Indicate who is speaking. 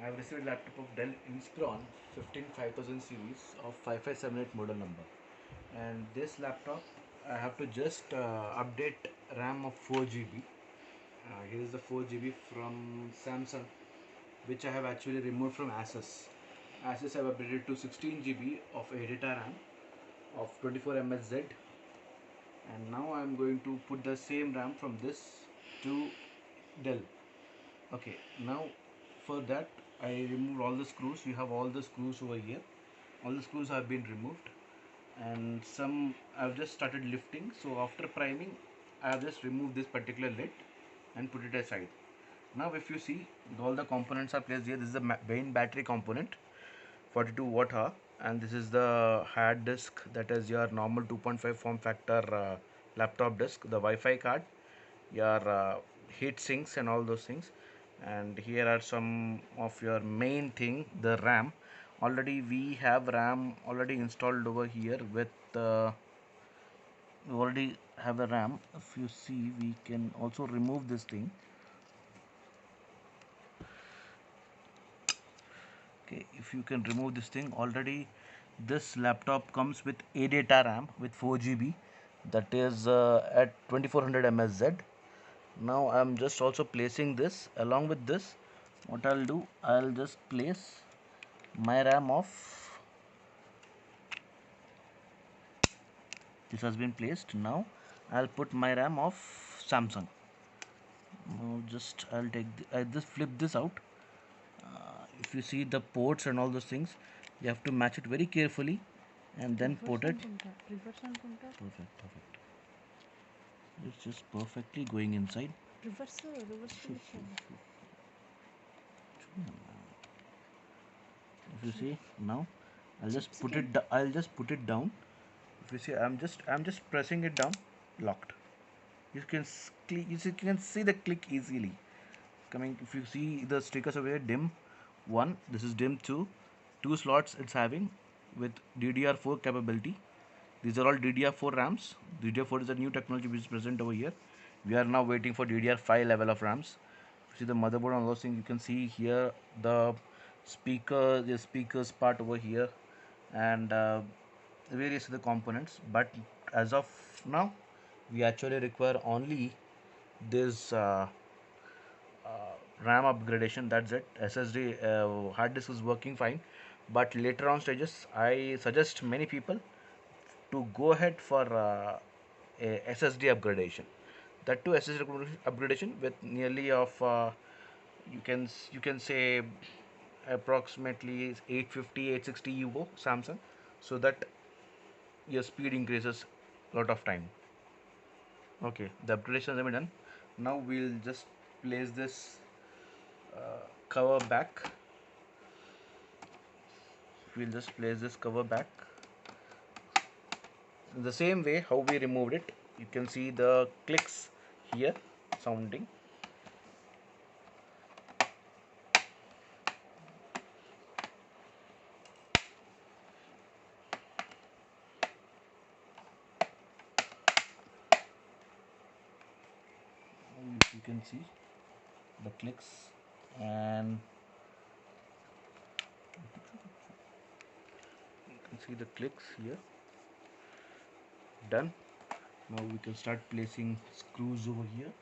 Speaker 1: I've received a laptop of Dell Inspiron 5000 series of 5578 model number, and this laptop I have to just update RAM of 4 GB. Here is the 4 GB from Samsung, which I have actually removed from Asus. Asus I have updated to 16 GB of a data RAM of 24 mhz, and now I am going to put the same RAM from this to Dell. Okay, now for that I removed all the screws. You have all the screws over here. All the screws have been removed, and some I've just started lifting. So after priming, I have just removed this particular lid and put it aside. Now if you see, all the components are placed here. This is the main battery component, 42 watt hour, and this is the hard disk, that is your normal 2.5 form factor laptop disk, the Wi-Fi card, your heat sinks and all those things. And here are some of your main thing, the RAM. Already we have RAM already installed over here with we already have the RAM. If you see, we can also remove this thing. Okay, if you can remove this thing, already this laptop comes with a data RAM with 4 GB, that is at 2400 mhz. Now I'm just also placing this. Along with this, what I'll do, I'll just place my RAM of, this has been placed. Now I'll put my RAM of Samsung. Now just I'll take I just flip this out. If you see the ports and all those things, you have to match it very carefully and then put it. Perfect. It's just perfectly going inside. If you see, now I'll just put it. I'll just put it down. If you see, I'm just pressing it down. Locked. You can see the click easily coming. If you see the stickers over here, DIMM 1. This is DIMM 2. Two slots it's having with DDR4 capability. These are all DDR4 RAMs. DDR4 is a new technology which is present over here. We are now waiting for DDR5 level of RAMs. See the motherboard and those things. You can see here the speakers part over here, and various other components. But as of now, we actually require only this RAM upgradation. That's it. SSD hard disk is working fine, but later on stages, I suggest many people to go ahead for a SSD upgradation. That too SSD upgradation with nearly of you can say approximately 850 860 euro Samsung, so that your speed increases a lot of time. Okay, the upgradations have been done. Now we'll just place this cover back. We'll just place this cover back in the same way how we removed it. You can see the clicks here sounding. You can see the clicks, and you can see the clicks here. Done. Now we can start placing screws over here.